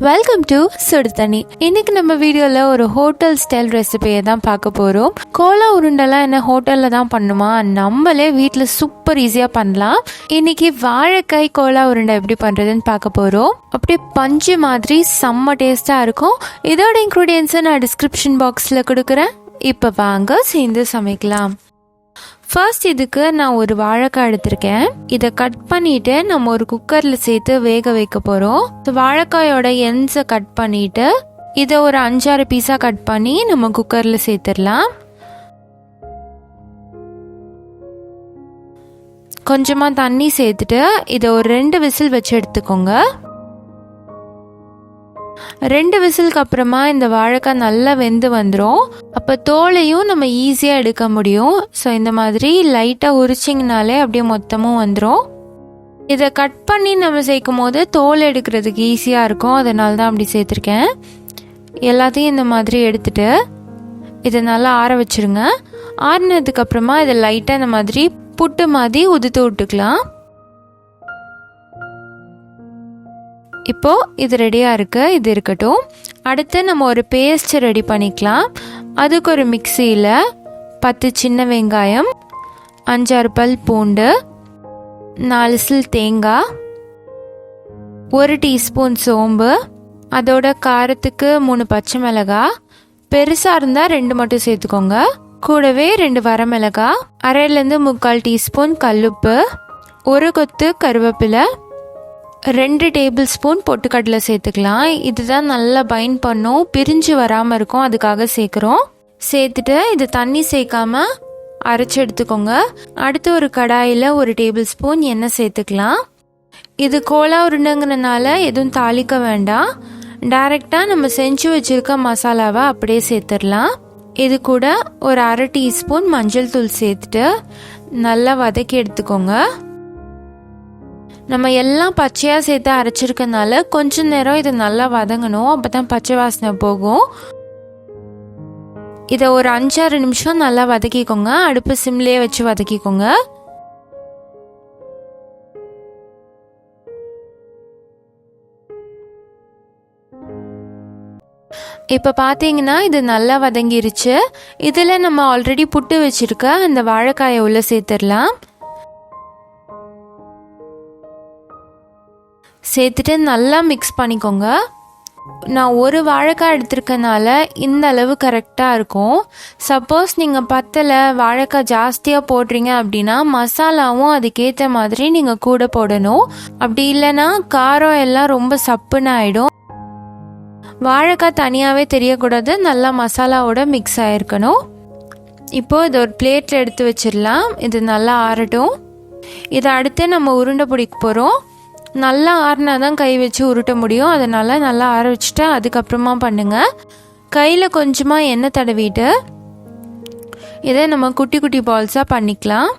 Welcome to சுடுதண்ணி. இன்னைக்கு நம்ம வீடியோல ஒரு ஹோட்டல் ஸ்டைல் ரெசிபியை தான் பார்க்க போறோம். கோலா உருண்டெல்லாம் என்ன ஹோட்டல்ல தான் பண்ணுமா, நம்மளே வீட்டுல சூப்பர் ஈஸியா பண்ணலாம். இன்னைக்கு வாழைக்காய் கோலா உருண்டை எப்படி பண்றதுன்னு பார்க்க போறோம். அப்படியே பஞ்சு மாதிரி செம்ம டேஸ்டா இருக்கும். இதோட இன்க்ரீடியன்ஸை நான் டிஸ்கிரிப்ஷன் பாக்ஸ்ல கொடுக்குறேன். இப்ப வாங்க சேர்ந்து சமைக்கலாம். ஃபர்ஸ்ட் இதுக்கு நான் ஒரு வாழைக்காய் எடுத்திருக்கேன். இதை கட் பண்ணிட்டு நம்ம ஒரு குக்கர்ல சேர்த்து வேக வைக்க போறோம். வாழைக்காயோட எண்ட்ஸை கட் பண்ணிட்டு இதை ஒரு 5-6 பீஸா கட் பண்ணி நம்ம குக்கர்ல சேர்த்துடலாம். கொஞ்சமா தண்ணி சேர்த்துட்டு இதை ஒரு 2 விசில் வச்சு எடுத்துக்கோங்க. 2 விசிலுக்கு அப்புறமா இந்த வாழைக்காய் நல்லா வெந்து வந்துடும். அப்போ தோலையும் நம்ம ஈஸியாக எடுக்க முடியும். ஸோ இந்த மாதிரி லைட்டாக உரிச்சிங்கனாலே அப்படியே மொத்தமும் வந்துடும். இதை கட் பண்ணி நம்ம சேர்க்கும் போது தோல் எடுக்கிறதுக்கு ஈஸியாக இருக்கும். அதனால தான் அப்படி சேர்த்துருக்கேன். எல்லாத்தையும் இந்த மாதிரி எடுத்துட்டு இதை நல்லா ஆற வச்சுருங்க. ஆறினதுக்கு அப்புறமா இதை லைட்டாக இந்த மாதிரி புட்டு மாதிரி உதுத்து விட்டுக்கலாம். இப்போ இது ரெடியாக இருக்கு. இது இருக்கட்டும். அடுத்து நம்ம ஒரு பேஸ்ட் ரெடி பண்ணிக்கலாம். அதுக்கு ஒரு மிக்சியில் 10 சின்ன வெங்காயம், 5-6 பல் பூண்டு, 4 சில் தேங்காய், 1 டீஸ்பூன் சோம்பு, அதோட காரத்துக்கு 3 பச்சை மிளகாய், பெருசாக இருந்தால் 2 மட்டும் சேர்த்துக்கோங்க. கூடவே 2 வரமிளகாய், 1/2 3/4 டீஸ்பூன் கல்லுப்பு, 1 கொத்து கருவேப்பிலை, 2 டேபிள் ஸ்பூன் பொட்டுக்கடலை சேர்த்துக்கலாம். இதுதான் நல்லா பைண்ட் பண்ணும், பிரிஞ்சு வராமல் இருக்கும், அதுக்காக சேர்க்குறோம். சேர்த்துட்டு இது தண்ணி சேர்க்காம அரைச்சி எடுத்துக்கோங்க. அடுத்து ஒரு கடாயில் 1 டேபிள் ஸ்பூன் எண்ணெய் சேர்த்துக்கலாம். இது கோலா உருண்டைங்கிறனால எதுவும் தாளிக்க வேண்டாம். டைரெக்டாக நம்ம செஞ்சு வச்சுருக்க மசாலாவை அப்படியே சேர்த்துடலாம். இது கூட ஒரு 1/2 டீஸ்பூன் மஞ்சள் தூள் சேர்த்துட்டு நல்லா வதக்கி எடுத்துக்கோங்க. நம்ம எல்லாம் பச்சையாக சேர்த்து அரைச்சிருக்கனால கொஞ்ச நேரம் இது நல்லா வதங்கணும். அப்போ தான் பச்சை வாசனை போகும். இதை ஒரு 5-6 நிமிஷம் நல்லா வதக்கிக்கோங்க. அடுப்பு சிம்லேயே வச்சு வதக்கிக்கோங்க. இப்போ பார்த்தீங்கன்னா இது நல்லா வதங்கிருச்சு. இதில் நம்ம ஆல்ரெடி புட்டு வச்சுருக்க அந்த வாழைக்காயை உள்ள சேர்த்துடலாம். சேர்த்துட்டு நல்லா மிக்ஸ் பண்ணிக்கோங்க. நான் ஒரு வாழைக்காய் எடுத்திருக்கனால இந்த அளவு கரெக்டாக இருக்கும். சப்போஸ் நீங்கள் பத்தலை வாழைக்காய் ஜாஸ்தியாக போடுறீங்க அப்படின்னா மசாலாவும் அதுக்கேற்ற மாதிரி நீங்கள் கூட போடணும். அப்படி இல்லைன்னா காரம் எல்லாம் ரொம்ப சப்புன்னு ஆகிடும். வாழைக்காய் தனியாகவே தெரியக்கூடாது, நல்லா மசாலாவோட மிக்ஸ் ஆகிருக்கணும். இப்போது இது ஒரு பிளேட்டில் எடுத்து வச்சிடலாம். இது நல்லா ஆறட்டும். இதை அடுத்து நம்ம உருண்டை பிடிக்க போகிறோம். நல்லா ஆறினா தான் கை வச்சு உருட்ட முடியும். அதனால் நல்லா ஆற வச்சுட்டு அதுக்கப்புறமா பண்ணுங்கள். கையில் கொஞ்சமாக எண்ணெய் தடவிட்டு இதை நம்ம குட்டி குட்டி பால்ஸாக பண்ணிக்கலாம்.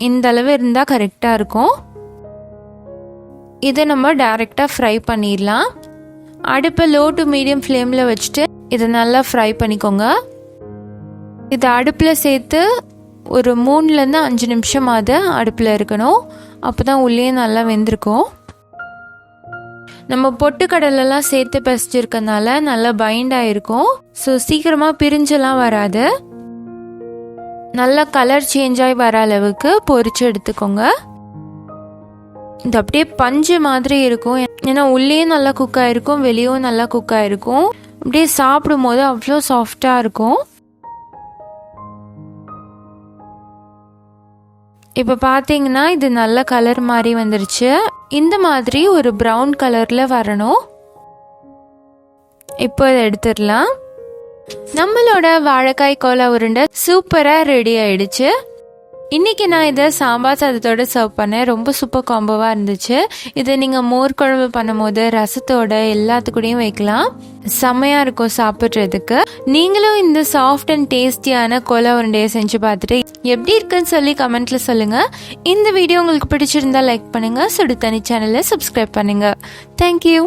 இந்த அளவு இருந்தால் கரெக்டாக இருக்கும். இதை நம்ம டைரெக்டாக ஃப்ரை பண்ணிடலாம். அடுப்பை லோ டு மீடியம் ஃப்ளேமில் வச்சுட்டு இதை நல்லா ஃப்ரை பண்ணிக்கோங்க. இதை அடுப்பில் சேர்த்து ஒரு 3-5 நிமிஷமாவது அடுப்பில் இருக்கணும். அப்போ தான் உள்ளே நல்லா வெந்திருக்கும். நம்ம பொட்டுக்கடலெல்லாம் சேர்த்து பசிச்சிருக்கனால நல்லா பைண்ட் ஆகிருக்கும். ஸோ சீக்கிரமாக பிரிஞ்செல்லாம் வராது. நல்லா கலர் சேஞ்ச் ஆகி வர அளவுக்கு பொரிச்சு எடுத்துக்கோங்க. இது அப்படியே பஞ்சு மாதிரி இருக்கும். ஏன்னா உள்ளேயும் நல்லா குக் ஆகிருக்கும், வெளியும் நல்லா குக் ஆகிருக்கும். அப்படியே சாப்பிடும் போது அவ்வளோ சாஃப்டாக இருக்கும். இப்போ பார்த்தீங்கன்னா இது நல்ல கலர் மாதிரி வந்துருச்சு. இந்த மாதிரி ஒரு ப்ரௌன் கலரில் வரணும். இப்போ இதை எடுத்துடலாம். நம்மளோட வாழைக்காய் கோலா உருண்டை சூப்பராக ரெடி ஆயிடுச்சு. இன்றைக்கி நான் இதை சாம்பார் சாதத்தோடு சர்வ் பண்ணேன். ரொம்ப சூப்பர் காம்போவாக இருந்துச்சு. இதை நீங்கள் மோர் குழம்பு பண்ணும்போது ரசத்தோட எல்லாத்துக்கூடையும் வைக்கலாம். செம்மையாக இருக்கும் சாப்பிட்றதுக்கு. நீங்களும் இந்த சாஃப்ட் அண்ட் டேஸ்டியான கோலா உருண்டையை செஞ்சு பார்த்துட்டு எப்படி இருக்குன்னு சொல்லி கமெண்ட்டில் சொல்லுங்கள். இந்த வீடியோ உங்களுக்கு பிடிச்சிருந்தா லைக் பண்ணுங்கள். சுடுதண்ணி சேனலை சப்ஸ்கிரைப் பண்ணுங்கள். தேங்க்யூ.